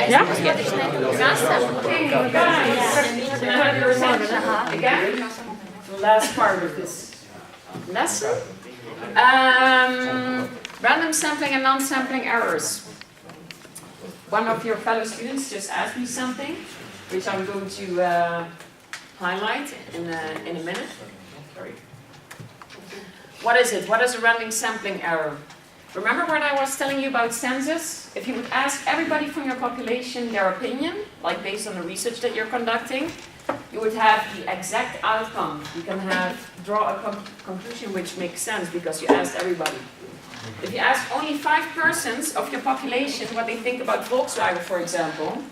Ja? Again, the last part of this lesson. Random sampling and non-sampling errors. One of your fellow students just asked me something, which I'm going to highlight in a minute. Sorry. What is it? What is a random sampling error? Remember what I was telling you about census? If you would ask everybody from your population their opinion, like based on the research that you're conducting, you would have the exact outcome. You can draw a conclusion which makes sense because you asked everybody. If you ask only 5 persons of your population what they think about Volkswagen, for example,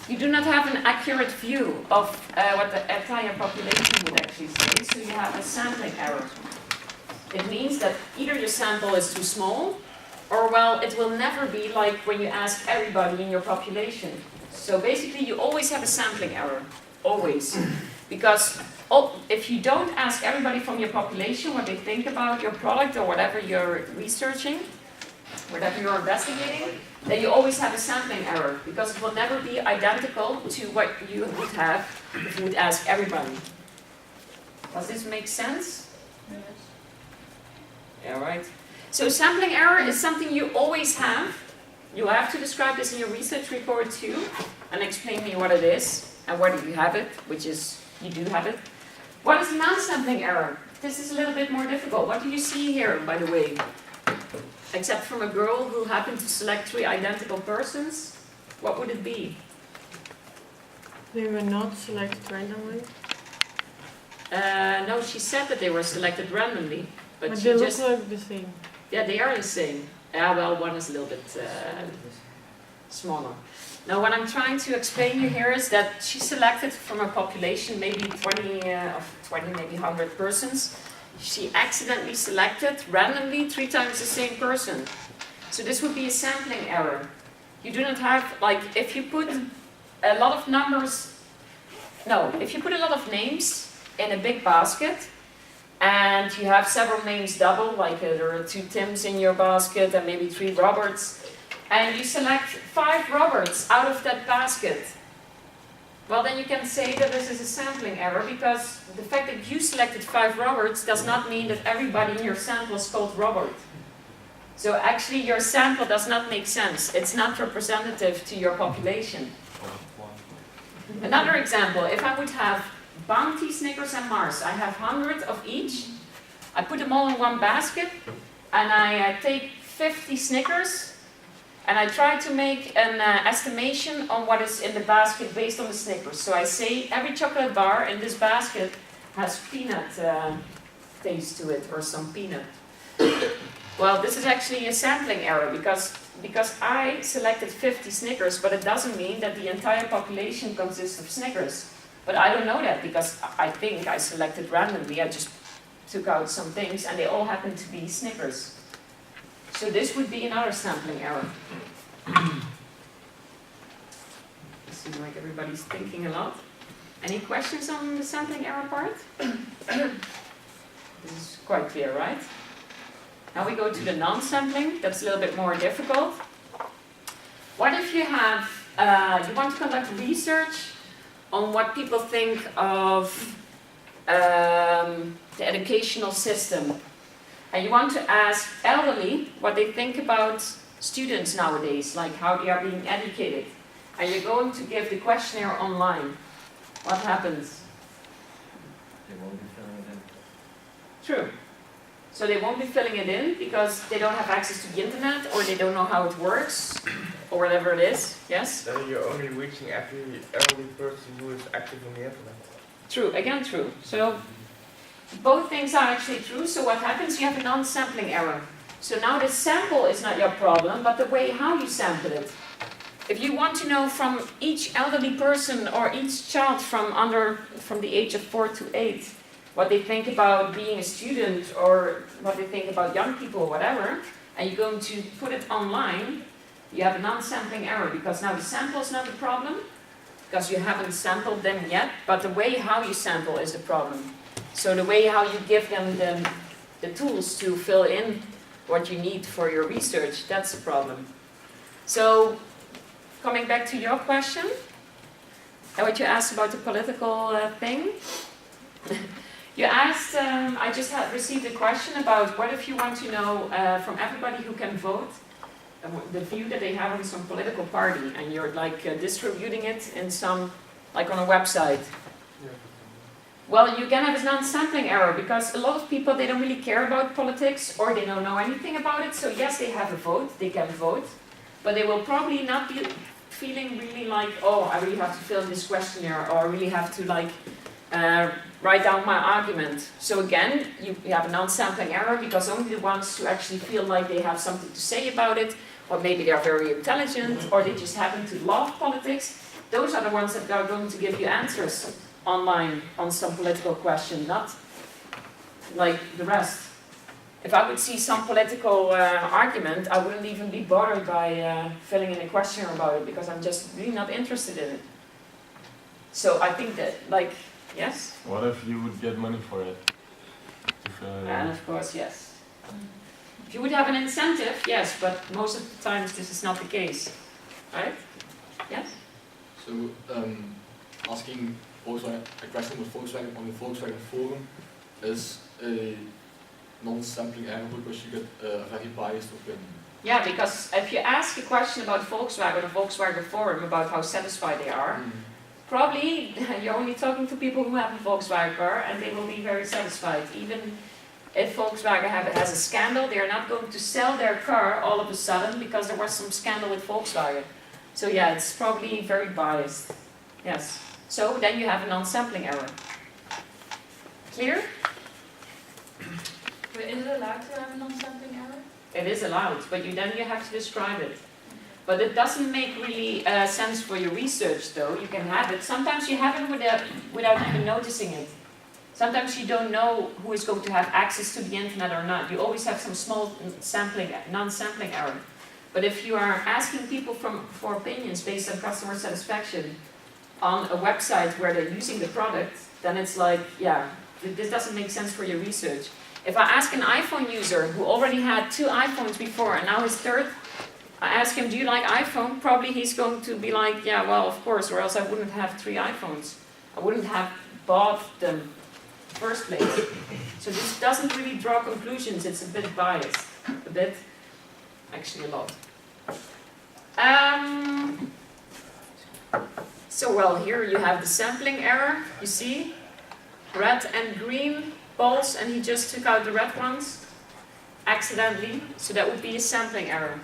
you do not have an accurate view of what the entire population would actually say, so you have a sampling error. It means that either your sample is too small, or well, it will never be like when you ask everybody in your population. So basically you always have a sampling error, always. Because if you don't ask everybody from your population what they think about your product or whatever you're researching, whatever you're investigating, then you always have a sampling error, because it will never be identical to what you would have if you would ask everybody. Does this make sense? Yes. Yeah, right. So sampling error is something you always have. You have to describe this in your research report too, and explain me what it is, and whether you have it, which is, you do have it. What is non-sampling error? This is a little bit more difficult. What do you see here, by the way? Except from a girl who happened to select 3 identical persons, what would it be? They were not selected randomly. No, she said that they were selected randomly. But they look like the same. Yeah, they are the same. Yeah, well, one is a little bit smaller. Now, what I'm trying to explain you here is that she selected from a population, maybe 20, maybe 100 persons. She accidentally selected randomly 3 times the same person. So this would be a sampling error. You do not have, like, if you put a lot of numbers, no, if you put a lot of names in a big basket, and you have several names double, like there are 2 Tims in your basket and maybe 3 Roberts, and you select 5 Roberts out of that basket, well then you can say that this is a sampling error, because the fact that you selected 5 Roberts does not mean that everybody in your sample is called Robert. So actually your sample does not make sense. It's not representative to your population. Another example, if I would have Bounty, Snickers and Mars. I have 100 of each. I put them all in one basket, and I take 50 Snickers, and I try to make an estimation on what is in the basket based on the Snickers. So I say every chocolate bar in this basket has peanut taste to it, or some peanut. Well, this is actually a sampling error, because I selected 50 Snickers, but it doesn't mean that the entire population consists of Snickers. But I don't know that, because I think I selected randomly. I just took out some things and they all happen to be Snickers. So this would be another sampling error. It seems like everybody's thinking a lot. Any questions on the sampling error part? This is quite clear, right? Now we go to the non-sampling. That's a little bit more difficult. What if you have, you want to conduct research on what people think of the educational system. And you want to ask elderly what they think about students nowadays, like how they are being educated. And you're going to give the questionnaire online. What happens? They won't be filling it in. True. So they won't be filling it in because they don't have access to the internet, or they don't know how it works, or whatever it is. Yes? Then you're only reaching every elderly person who is active on the internet. True, again true. So both things are actually true. So what happens? You have a non-sampling error. So now the sample is not your problem, but the way how you sample it. If you want to know from each elderly person or each child from the age of 4 to 8, what they think about being a student, or what they think about young people, or whatever, and you're going to put it online, you have a non-sampling error, because now the sample is not the problem, because you haven't sampled them yet, but the way how you sample is the problem. So the way how you give them the tools to fill in what you need for your research, that's the problem. So coming back to your question, and what you asked about the political thing. You asked, I just had received a question about what if you want to know from everybody who can vote, the view that they have on some political party, and you're like distributing it in some, like on a website. Well, you can have a non-sampling error because a lot of people, they don't really care about politics or they don't know anything about it. So yes, they have a vote, they can vote, but they will probably not be feeling really like, oh, I really have to fill in this questionnaire, or I really have to like write down my argument. So again, you have a non-sampling error because only the ones who actually feel like they have something to say about it, or maybe they're very intelligent, or they just happen to love politics, those are the ones that are going to give you answers online on some political question, not like the rest. If I would see some political argument, I wouldn't even be bothered by filling in a questionnaire about it because I'm just really not interested in it. So I think that, like, yes? What if you would get money for it? If, And of course, yes. If you would have an incentive, yes, but most of the times this is not the case, right? Yes? So, asking Volkswagen, a question with Volkswagen on the Volkswagen forum is a non-sampling error because you get a very biased opinion. Yeah, because if you ask a question about Volkswagen or Volkswagen forum about how satisfied they are, probably you're only talking to people who have a Volkswagen car and they will be very satisfied. Even if Volkswagen has a scandal, they are not going to sell their car all of a sudden because there was some scandal with Volkswagen. So yeah, it's probably very biased. Yes. So then you have a non-sampling error. Clear? But is it allowed to have a non-sampling error? It is allowed, but then you have to describe it. But it doesn't make really sense for your research though. You can have it. Sometimes you have it without even noticing it. Sometimes you don't know who is going to have access to the internet or not. You always have some small non-sampling error. But if you are asking people for opinions based on customer satisfaction on a website where they're using the product, then it's like, yeah, this doesn't make sense for your research. If I ask an iPhone user who already had 2 iPhones before and now his third, I ask him, do you like iPhone? Probably he's going to be like, yeah, well, of course, or else I wouldn't have 3 iPhones. I wouldn't have bought them in the first place. So this doesn't really draw conclusions. It's a bit biased. A bit, actually a lot. So well, here you have the sampling error. You see, red and green balls, and he just took out the red ones accidentally. So that would be a sampling error.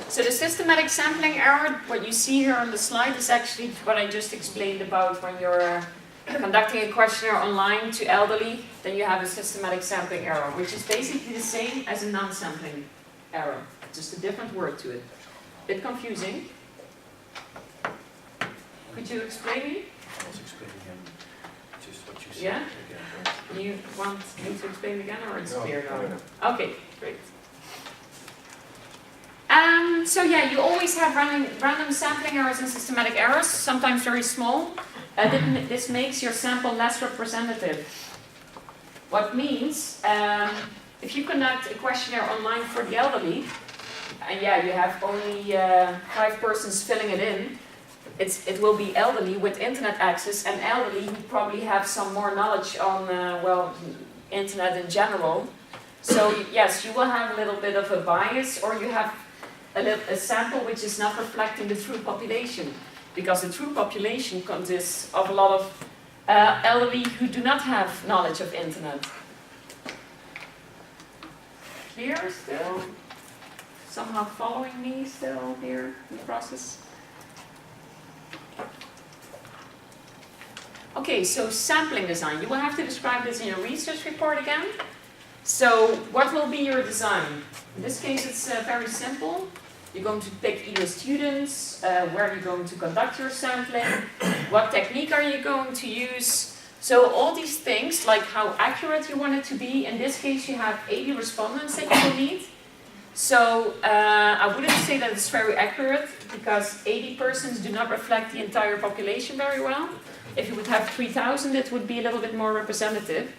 So the systematic sampling error, what you see here on the slide, is actually what I just explained about when you're conducting a questionnaire online to elderly, then you have a systematic sampling error, which is basically the same as a non-sampling error, just a different word to it. Bit confusing. Could you explain me? Let's explain again, just what you said. Yeah? Again. You want me to explain again, or it's No, clear no. now? Okay, great. So yeah, you always have random sampling errors and systematic errors, sometimes very small. This makes your sample less representative. What means, if you conduct a questionnaire online for the elderly, and yeah, you have only 5 persons filling it in, it will be elderly with internet access and elderly who probably have some more knowledge on, well, internet in general. So yes, you will have a little bit of a bias, or you have a sample which is not reflecting the true population, because the true population consists of a lot of elderly who do not have knowledge of internet. Clear still? Somehow following me still here in the process? Okay, so sampling design. You will have to describe this in your research report again. So what will be your design? In this case it's very simple. You're going to pick either students, where you're going to conduct your sampling, what technique are you going to use. So all these things, like how accurate you want it to be. In this case you have 80 respondents that you will need. So I wouldn't say that it's very accurate, because 80 persons do not reflect the entire population very well. If you would have 3,000, it would be a little bit more representative.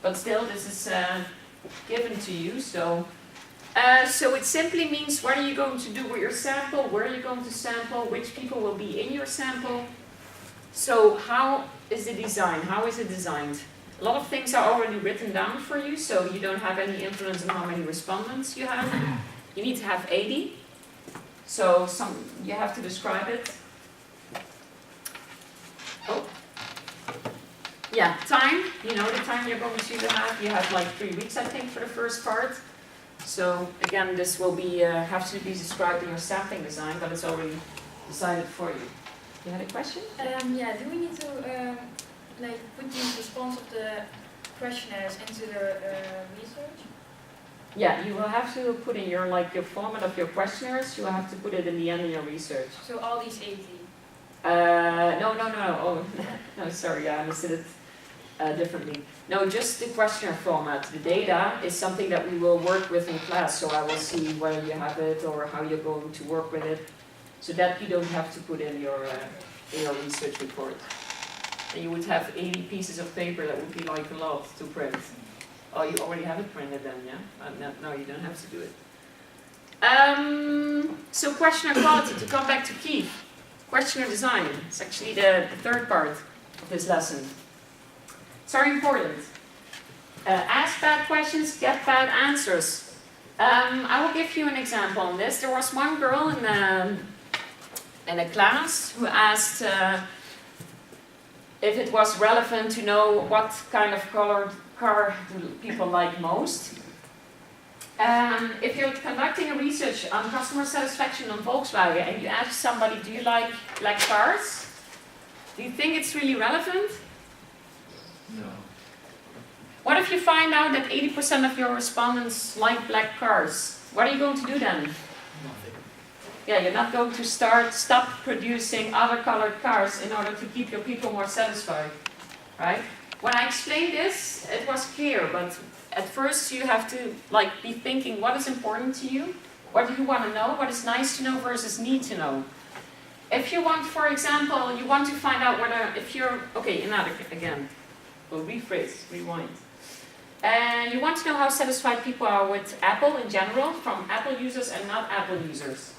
But still, this is given to you. So So it simply means what are you going to do with your sample, where are you going to sample, which people will be in your sample. So how is the design? How is it designed? A lot of things are already written down for you, so you don't have any influence on how many respondents you have. You need to have 80. So you have to describe it. Oh. Yeah, time. You know the time you're going to have. You have like 3 weeks, I think, for the first part. So again, this will be have to be described in your sampling design, but it's already decided for you. You had a question? Yeah, do we need to like put the response of the questionnaires into the research? Yeah, you will have to put in your your format of your questionnaires. You will have to put it in the end of your research. So all these 80? No. Oh, no, sorry, I understood it differently. No, just the questionnaire format. The data is something that we will work with in class, so I will see whether you have it or how you're going to work with it, so that you don't have to put in your research report. And you would have 80 pieces of paper. That would be like a lot to print. Oh, you already have it printed then, yeah? No, you don't have to do it. So questionnaire quality, to come back to Keith. Questionnaire design, it's actually the third part of this lesson. It's very important. Ask bad questions, get bad answers. I will give you an example on this. There was one girl in a class who asked if it was relevant to know what kind of colored car do people like most. If you're conducting a research on customer satisfaction on Volkswagen and you ask somebody, do you like black cars? Do you think it's really relevant? No. What if you find out that 80% of your respondents like black cars? What are you going to do then? Nothing. Yeah, you're not going to stop producing other colored cars in order to keep your people more satisfied, right? When I explained this, it was clear, but at first you have to be thinking what is important to you, what do you want to know, what is nice to know versus need to know. If you want, for example, you want to find out whether, if you're, okay, again, we'll rephrase, rewind. And you want to know how satisfied people are with Apple in general, from Apple users and not Apple users.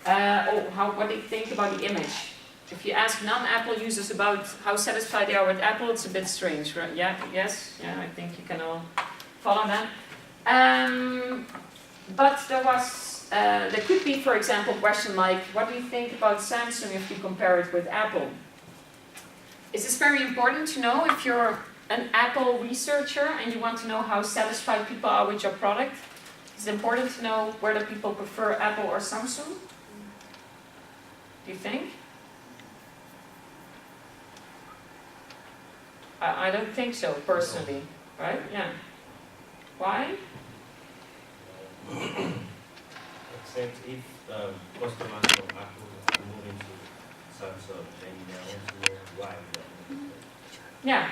What they think about the image. If you ask non-Apple users about how satisfied they are with Apple, it's a bit strange, right? Yeah, yes, yeah, I think you can all follow that. But there could be, for example, a question like, what do you think about Samsung if you compare it with Apple? Is this very important to know if you're an Apple researcher and you want to know how satisfied people are with your product? Is it important to know whether people prefer Apple or Samsung? Do you think? I don't think so, personally. Right? Yeah. Why? Except if customers from Apple are moving to Samsung, then they want to know why. Yeah.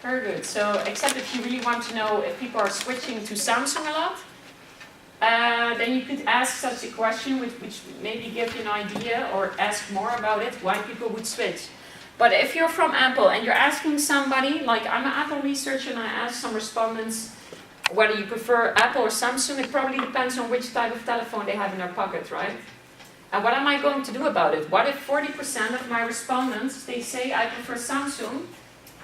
Very good. So, except if you really want to know if people are switching to Samsung a lot, then you could ask such a question which maybe give you an idea or ask more about it, why people would switch. But if you're from Apple and you're asking somebody, like I'm an Apple researcher and I ask some respondents whether you prefer Apple or Samsung, it probably depends on which type of telephone they have in their pocket, right? And what am I going to do about it? What if 40% of my respondents, they say I prefer Samsung,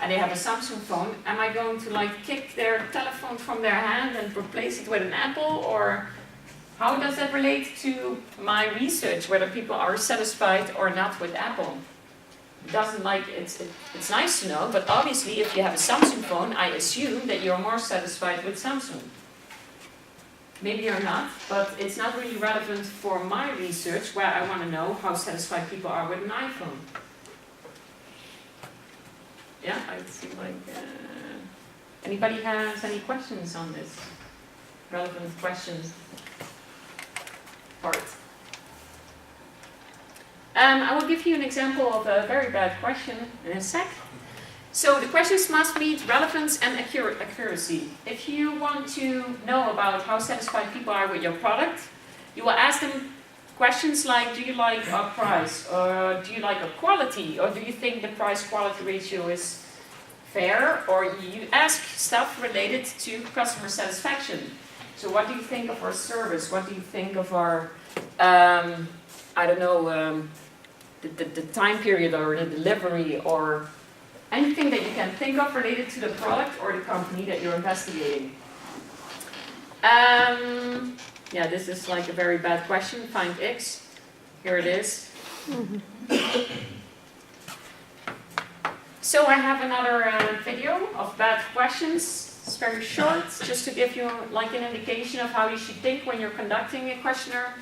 and they have a Samsung phone, am I going to kick their telephone from their hand and replace it with an Apple? Or how does that relate to my research, whether people are satisfied or not with Apple? It's nice to know, but obviously if you have a Samsung phone, I assume that you're more satisfied with Samsung. Maybe you're not, but it's not really relevant for my research where I want to know how satisfied people are with an iPhone. Yeah, I see anybody has any questions on this? Relevant questions part. I will give you an example of a very bad question in a sec. So the questions must meet relevance and accuracy. If you want to know about how satisfied people are with your product, you will ask them questions like, do you like a price? Or do you like a quality? Or do you think the price-quality ratio is fair? Or you ask stuff related to customer satisfaction. So what do you think of our service? What do you think of our, I don't know, the time period or the delivery or anything that you can think of related to the product or the company that you're investigating? Yeah, this is like a very bad question. Find X. Here it is. So I have another video of bad questions. It's very short, just to give you like an indication of how you should think when you're conducting a questionnaire.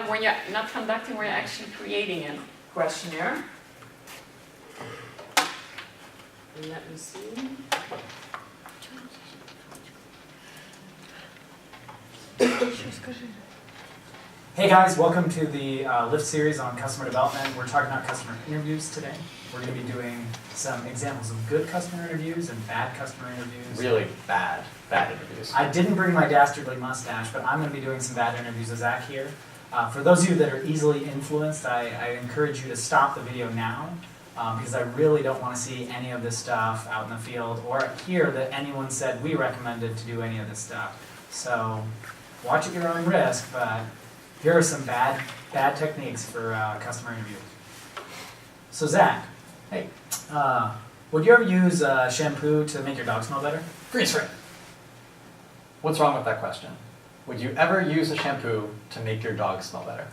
When you're not conducting, when you're actually creating a questionnaire. Let me see. Hey guys, welcome to the Lift series on customer development. We're talking about customer interviews today. We're going to be doing some examples of good customer interviews and bad customer interviews. Really bad interviews. I didn't bring my dastardly mustache, but I'm going to be doing some bad interviews with Zach here. For those of you that are easily influenced, I encourage you to stop the video now because I really don't want to see any of this stuff out in the field or hear that anyone said we recommended to do any of this stuff. So watch at your own risk, but here are some bad techniques for customer interviews. So Zach, hey, would you ever use shampoo to make your dog smell better? Freeze frame. What's wrong with that question? Would you ever use a shampoo to make your dog smell better?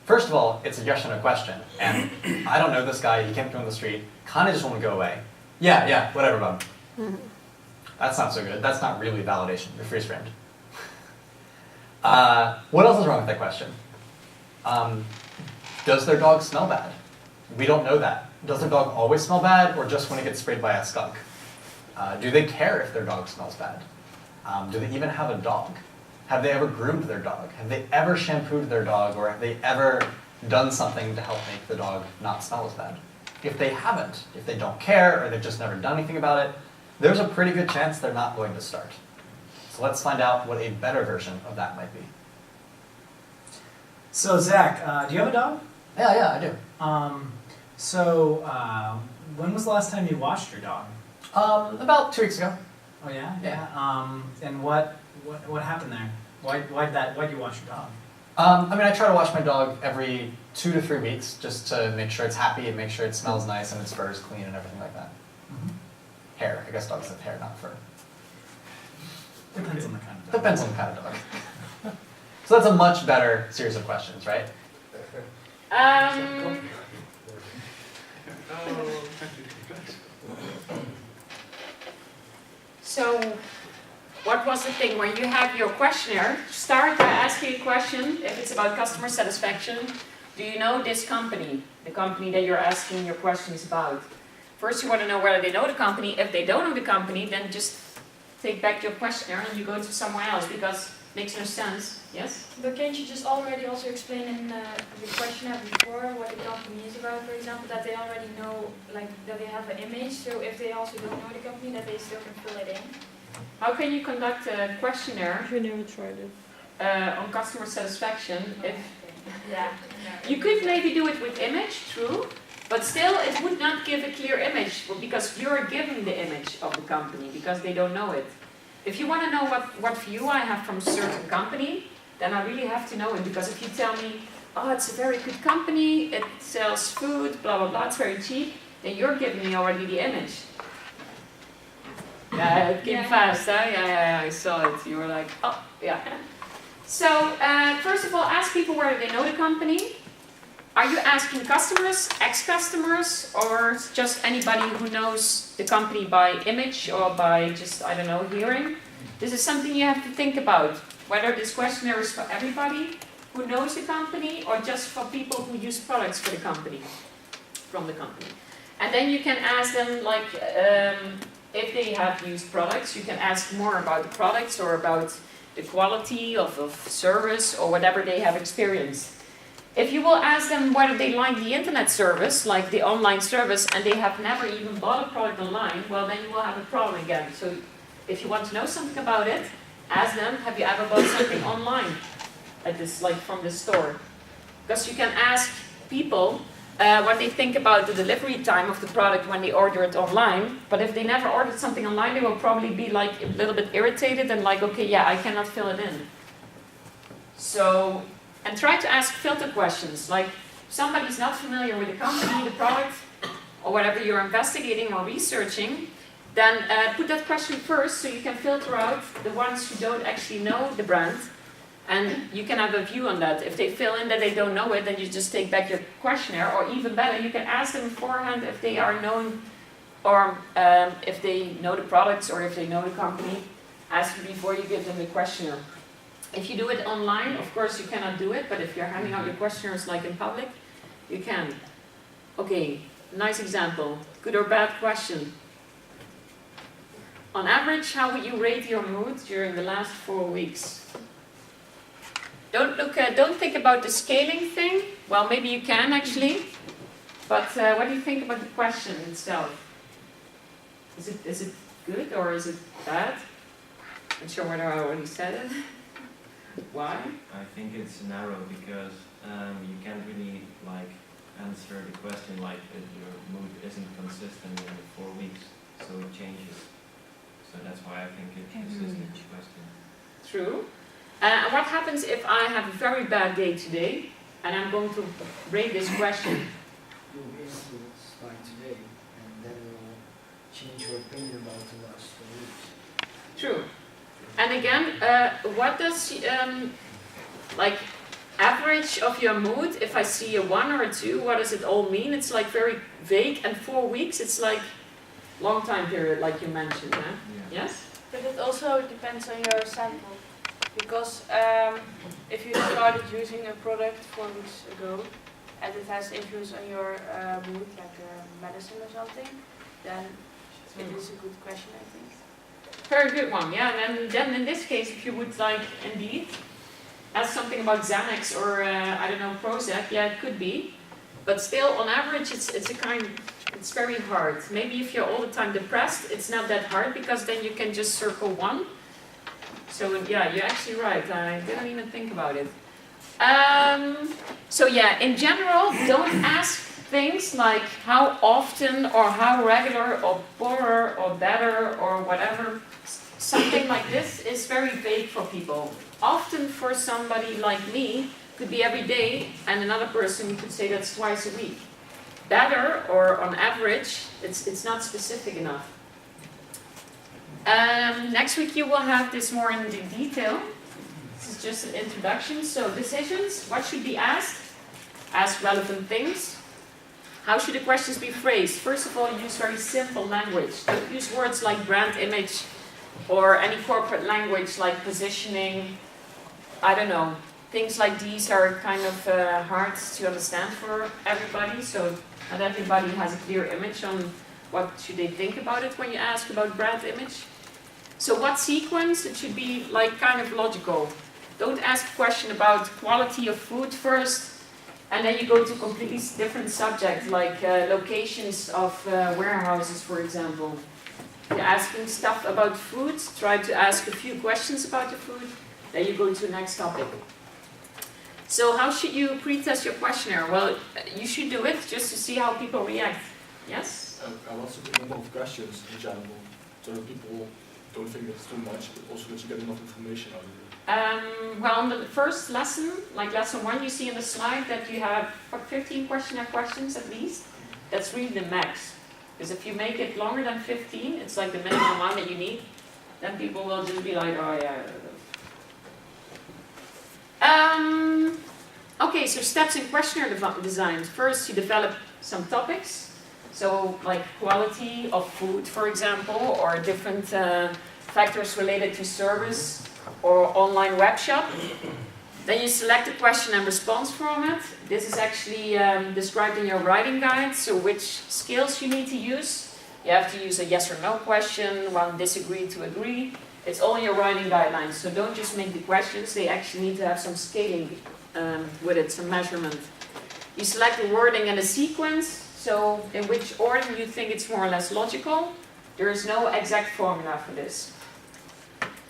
First of all, it's a yes or no question, and I don't know this guy, he came through on the street, kinda just want to go away. Yeah, whatever, bud. That's not so good. That's not really validation. You're freeze framed. What else is wrong with that question? Does their dog smell bad? We don't know that. Does their dog always smell bad, or just when it gets sprayed by a skunk? Do they care if their dog smells bad? Do they even have a dog? Have they ever groomed their dog? Have they ever shampooed their dog, or have they ever done something to help make the dog not smell as bad? If they haven't, if they don't care, or they've just never done anything about it, there's a pretty good chance they're not going to start. So let's find out what a better version of that might be. So Zach, do you have a dog? Yeah, I do. When was the last time you washed your dog? About 2 weeks ago. Oh yeah? Yeah. And what happened there? Why'd you wash your dog? I try to wash my dog every 2 to 3 weeks just to make sure it's happy and make sure it smells nice and its fur is clean and everything like that. Mm-hmm. Hair. I guess dogs have hair, not fur. Depends on the kind of dog. Depends on the kind of dog. So that's a much better series of questions, right? So, what was the thing? When you have your questionnaire, start by asking a question. If it's about customer satisfaction, do you know this company? The company that you're asking your questions about. First, you want to know whether they know the company. If they don't know the company, then just take back your questionnaire and you go to somewhere else because it makes no sense. Yes? But can't you just already also explain in the questionnaire before what the company is about, for example, that they already know, like, that they have an image, so if they also don't know the company, that they still can fill it in? How can you conduct a questionnaire We never tried it. on customer satisfaction if Yeah. you could maybe do it with image, true, but still it would not give a clear image because you're giving the image of the company because they don't know it. If you want to know what view I have from a certain company, then I really have to know it because if you tell me, oh, it's a very good company, it sells food, blah, blah, blah, it's very cheap, then you're giving me already the image. Yeah, it came fast, huh? Yeah, I saw it. You were like, oh, yeah. So, first of all, ask people whether they know the company. Are you asking customers, ex-customers, or just anybody who knows the company by image or by just, I don't know, hearing? This is something you have to think about. Whether this questionnaire is for everybody who knows the company or just for people who use products for the company, from the company. And then you can ask them, like, if they have used products, you can ask more about the products or about the quality of service or whatever they have experienced. If you will ask them whether they like the internet service, like the online service, and they have never even bought a product online, well then you will have a problem again. So if you want to know something about it, ask them, have you ever bought something online? At this, like from the store. Because you can ask people what they think about the delivery time of the product when they order it online. But if they never ordered something online, they will probably be like a little bit irritated and like, okay, yeah, I cannot fill it in. So, and try to ask filter questions. Like, if somebody's not familiar with the company, the product, or whatever you're investigating or researching, then put that question first so you can filter out the ones who don't actually know the brand. And you can have a view on that. If they fill in that they don't know it, then you just take back your questionnaire. Or even better, you can ask them beforehand if they are known, or if they know the products, or if they know the company. Ask them before you give them the questionnaire. If you do it online, of course you cannot do it, but if you're handing out your questionnaires like in public, you can. Okay, nice example. Good or bad question. On average, how would you rate your mood during the last 4 weeks? Don't think about the scaling thing. Well, maybe you can actually. But what do you think about the question itself? Is it good or is it bad? Not sure whether I already said it. Why? I think it's narrow because you can't really like answer the question like that your mood isn't consistent in the 4 weeks, so it changes. So that's why I think it is a good question. True. And what happens if I have a very bad day today and I'm going to rate this question? You'll be influenced by today, and then it will change your opinion about the last 4 weeks. True. And again, what does like average of your mood? If I see a 1 or a 2, what does it all mean? It's like very vague, and 4 weeks, it's like long time period, like you mentioned. Huh? Yeah. Yes. But it also depends on your sample. Because if you started using a product 4 weeks ago and it has influence on your mood, like medicine or something, then it is a good question, I think. Very good one, yeah. And then in this case, if you would like indeed ask something about Xanax or I don't know, Prozac, yeah, it could be. But still, on average, it's very hard. Maybe if you're all the time depressed, it's not that hard because then you can just circle 1. So yeah, you're actually right. I didn't even think about it. So yeah, in general, don't ask things like how often or how regular or poorer or better or whatever. Something like this is very vague for people. Often for somebody like me could be every day, and another person could say that's twice a week. Better or on average, it's not specific enough. Next week you will have this more in detail. This is just an introduction. So decisions, what should be asked? Ask relevant things. How should the questions be phrased? First of all, use very simple language. Don't use words like brand image or any corporate language like positioning. I don't know. Things like these are kind of hard to understand for everybody. So not everybody has a clear image on what should they think about it when you ask about brand image. So what sequence? It should be like kind of logical. Don't ask a question about quality of food first, and then you go to completely different subject, like locations of warehouses, for example. You're asking stuff about food, try to ask a few questions about the food, then you go to the next topic. So how should you pre-test your questionnaire? Well, you should do it just to see how people react. Yes? I also put a number of questions in general, so that people don't think it's too much, but also that you get enough information out of it. Well, in the first lesson, like lesson 1, you see in the slide that you have 15 questionnaire questions at least. That's really the max. Because if you make it longer than 15, it's like the minimum amount that you need, then people will just be like, oh yeah. Okay, so steps in questionnaire design. First, you develop some topics. So, like quality of food, for example, or different factors related to service or online web shop. Then you select the question and response format. This is actually described in your writing guide. So, which skills you need to use. You have to use a yes or no question, one disagree to agree. It's all in your writing guidelines. So, don't just make the questions. They actually need to have some scaling with it, some measurement. You select the wording and the sequence. So, in which order you think it's more or less logical. There is no exact formula for this.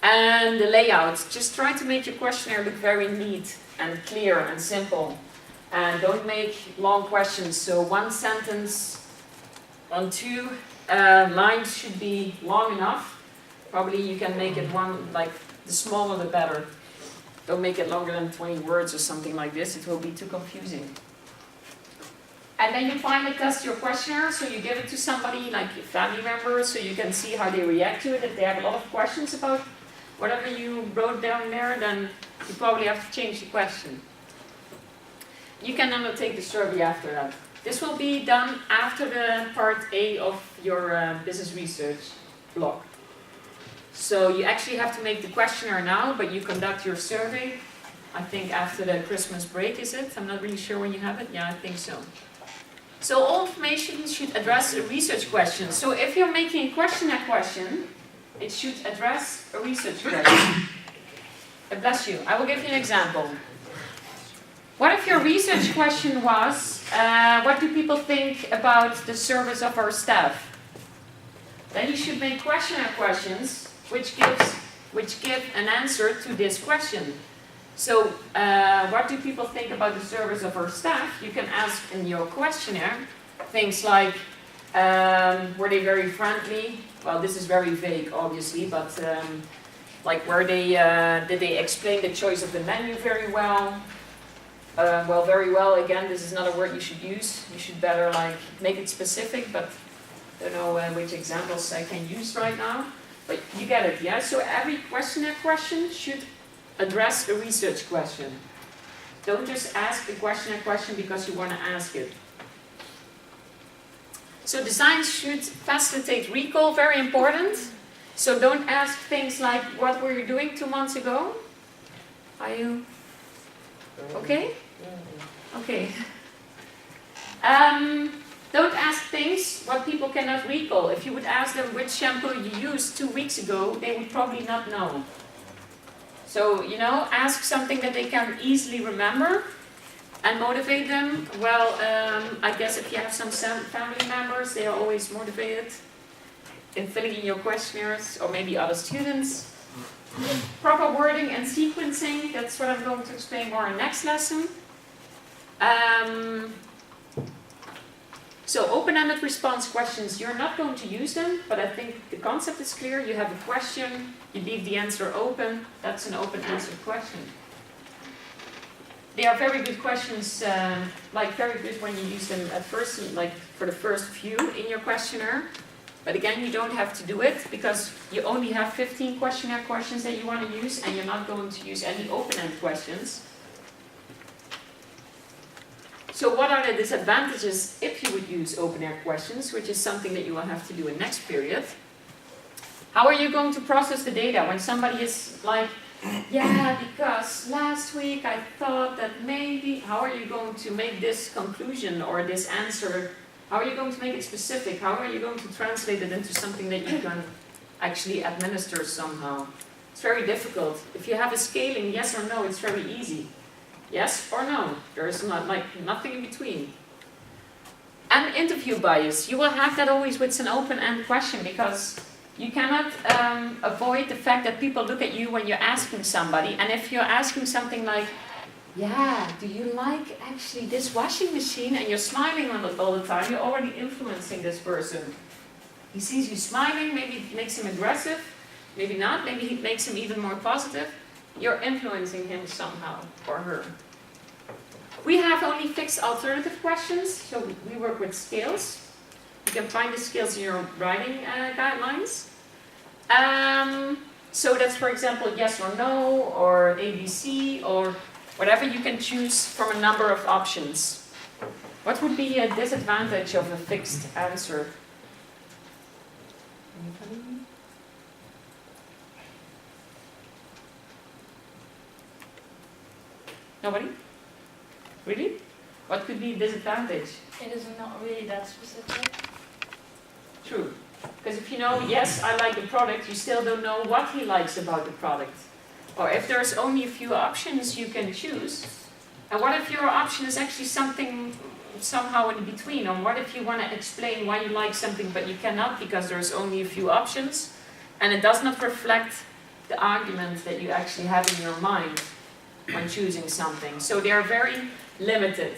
And the layout. Just try to make your questionnaire look very neat and clear and simple. And don't make long questions. So 1 sentence on 2 lines should be long enough. Probably you can make it one, like the smaller the better. Don't make it longer than 20 words or something like this. It will be too confusing. And then you finally test your questionnaire. So you give it to somebody, like your family member, so you can see how they react to it. If they have a lot of questions about whatever you wrote down there, then you probably have to change the question. You can undertake the survey after that. This will be done after the part A of your business research block. So you actually have to make the questionnaire now, but you conduct your survey, I think after the Christmas break, is it? I'm not really sure when you have it. Yeah, I think so. So all information should address a research question. So if you're making a questionnaire question, it should address a research question. Bless you. I will give you an example. What if your research question was, what do people think about the service of our staff? Then you should make questionnaire questions which give an answer to this question. So, what do people think about the service of our staff? You can ask in your questionnaire things like, were they very friendly? Well, this is very vague, obviously, but like did they explain the choice of the menu very well? Well, very well, again, this is not a word you should use. You should better like make it specific, but I don't know which examples I can use right now. But you get it, yeah? So every questionnaire question should address a research question. Don't just ask the questionnaire question because you want to ask it. So design should facilitate recall, very important. So don't ask things like, what were you doing 2 months ago? Are you okay? Okay. Don't ask things what people cannot recall. If you would ask them which shampoo you used 2 weeks ago, they would probably not know. So, you know, ask something that they can easily remember and motivate them. Well, I guess if you have some family members, they are always motivated in filling in your questionnaires, or maybe other students. Proper wording and sequencing, that's what I'm going to explain more in next lesson. So open-ended response questions, you're not going to use them, but I think the concept is clear. You have a question, you leave the answer open, that's an open-answered question. They are very good questions, like very good when you use them at first, like for the first few in your questionnaire. But again, you don't have to do it because you only have 15 questionnaire questions that you want to use, and you're not going to use any open-end questions. So what are the disadvantages if you would use open-air questions, which is something that you will have to do in next period? How are you going to process the data when somebody is like, yeah, because last week I thought that maybe, how are you going to make this conclusion or this answer? How are you going to make it specific? How are you going to translate it into something that you can actually administer somehow? It's very difficult. If you have a scaling, yes or no, it's very easy. Yes or no. There is not like nothing in between. And interview bias. You will have that always with an open-end question because you cannot avoid the fact that people look at you when you're asking somebody. And if you're asking something like, yeah, do you like actually this washing machine? And you're smiling on it all the time, you're already influencing this person. He sees you smiling, maybe it makes him aggressive, maybe not, maybe it makes him even more positive. You're influencing him somehow, or her. We have only fixed alternative questions, so we work with scales. You can find the scales in your writing guidelines. So that's, for example, yes or no, or ABC, or whatever you can choose from a number of options. What would be a disadvantage of a fixed answer? Anybody? Nobody? Really? What could be a disadvantage? It is not really that specific. True. Because if you know, yes, I like the product, you still don't know what he likes about the product. Or if there's only a few options you can choose. And what if your option is actually something somehow in between? Or what if you want to explain why you like something but you cannot because there's only a few options and it does not reflect the argument that you actually have in your mind? when choosing something. So they are very limited.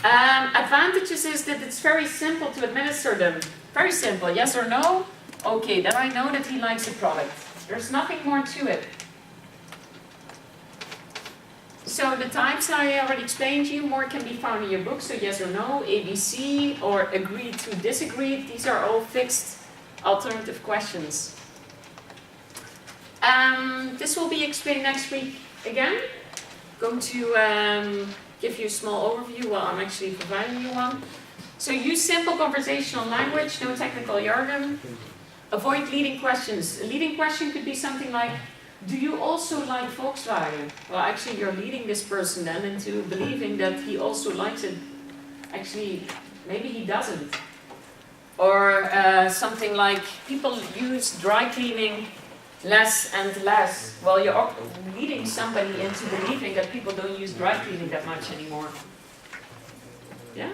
Advantages is that it's very simple to administer them. Very simple, yes or no? Okay, then I know that he likes the product. There's nothing more to it. So the types I already explained to you, more can be found in your book, so yes or no, ABC, or agreed to disagreed. These are all fixed alternative questions. This will be explained next week again. Going to give you a small overview while I'm actually providing you one. So use simple conversational language, no technical jargon. Avoid leading questions. A leading question could be something like, do you also like Volkswagen? Well, actually you're leading this person then into believing that he also likes it. Actually, maybe he doesn't. Or something like, people use dry cleaning less and less. Well, you're leading somebody into believing that people don't use dry cleaning that much anymore. Yeah?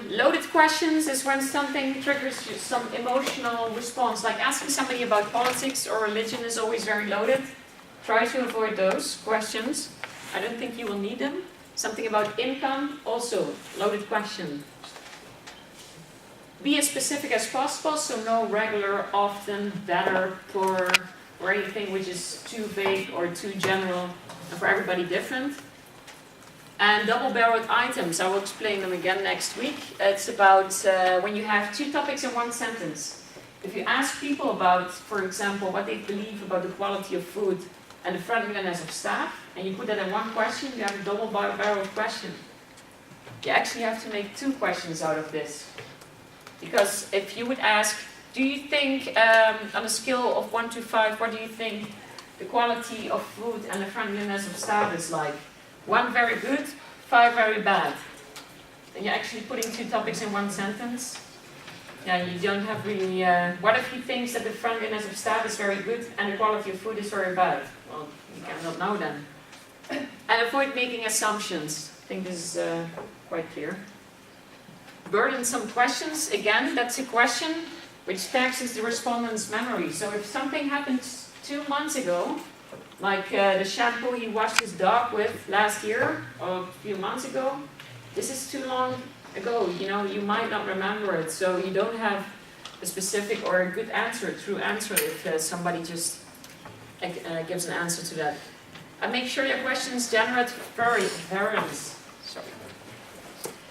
Loaded questions is when something triggers some emotional response, like asking somebody about politics or religion is always very loaded. Try to avoid those questions. I don't think you will need them. Something about income, also loaded question. Be as specific as possible, so no regular, often, better, poor, or anything which is too vague or too general and for everybody different. And double-barreled items, I will explain them again next week. It's about when you have two topics in one sentence. If you ask people about, for example, what they believe about the quality of food and the friendliness of staff, and you put that in one question, you have a double-barreled question. You actually have to make two questions out of this. Because if you would ask, do you think, on a scale of 1 to 5, what do you think the quality of food and the friendliness of staff is like? 1 very good, 5 very bad. And you're actually putting two topics in one sentence. Yeah, you don't have really... what if he thinks that the friendliness of staff is very good and the quality of food is very bad? Well, you cannot know then. And avoid making assumptions. I think this is quite clear. Burdensome questions, again, that's a question which taxes the respondent's memory. So if something happened 2 months ago, like the shampoo he washed his dog with last year, or a few months ago, this is too long ago, you know, you might not remember it, so you don't have a specific or a good answer, a true answer, if somebody just gives an answer to that. And make sure your questions generate variance. Sorry.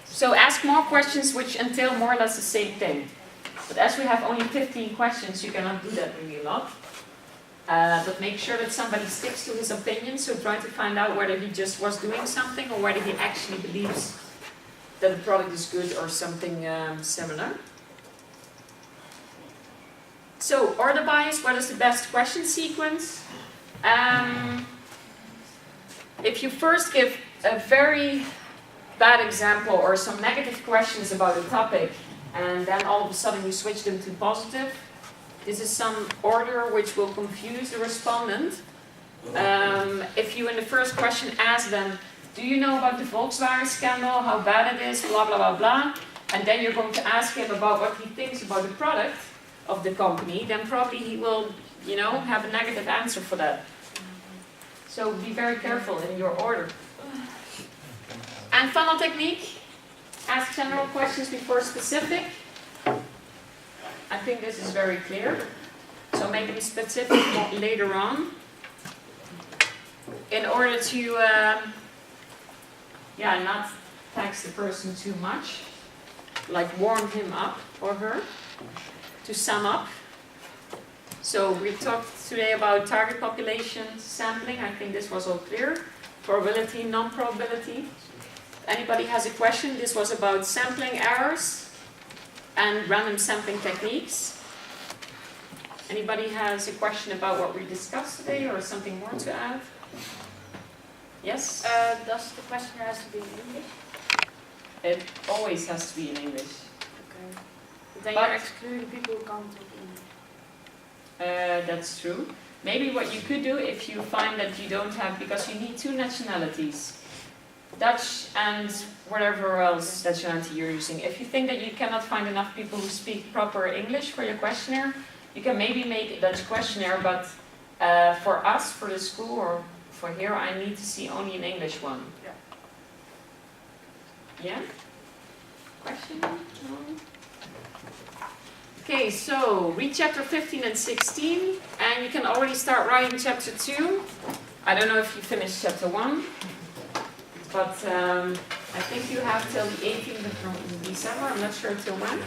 So ask more questions which entail more or less the same thing. But as we have only 15 questions, you cannot do that really a lot. But make sure that somebody sticks to his opinion, so try to find out whether he just was doing something or whether he actually believes that the product is good or something similar. So, order bias, what is the best question sequence? If you first give a very bad example or some negative questions about a topic, and then all of a sudden you switch them to positive, this is some order which will confuse the respondent. If you in the first question ask them, do you know about the Volkswagen scandal, how bad it is, blah blah blah blah, and then you're going to ask him about what he thinks about the product of the company, then probably he will, you know, have a negative answer for that. So be very careful in your order. And funnel technique, ask general questions before specific. I think this is very clear. So make them specific later on. In order to not tax the person too much. Like warm him up or her. To sum up. So we talked today about target population sampling. I think this was all clear. Probability, non-probability. Anybody has a question? This was about sampling errors and random sampling techniques. Anybody has a question about what we discussed today or something more to add? Yes? Does the questionnaire has to be in English? It always has to be in English. Okay. But then you're excluding people who can't talk English. That's true. Maybe what you could do if you find that you don't have, because you need 2 nationalities. Dutch and whatever else nationality you're using. If you think that you cannot find enough people who speak proper English for your questionnaire, you can maybe make a Dutch questionnaire, but For us, for the school, or for here, I need to see only an English one. Yeah. Yeah? Question? No? Okay, so read chapter 15 and 16, and you can already start writing chapter 2. I don't know if you finished chapter 1, but I think you have till the 18th of December, I'm not sure till when.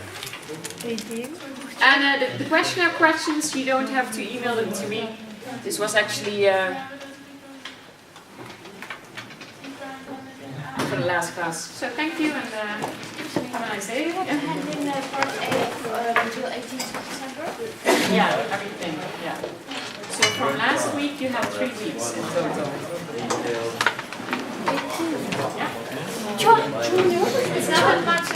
18. And the questionnaire questions, you don't have to email them to me. This was actually for the last class. So thank you, and have a nice day. Hand in part A until 18th of December. Yeah, everything, yeah. So from last week, you have 3 weeks in total. Yeah. It's not that much.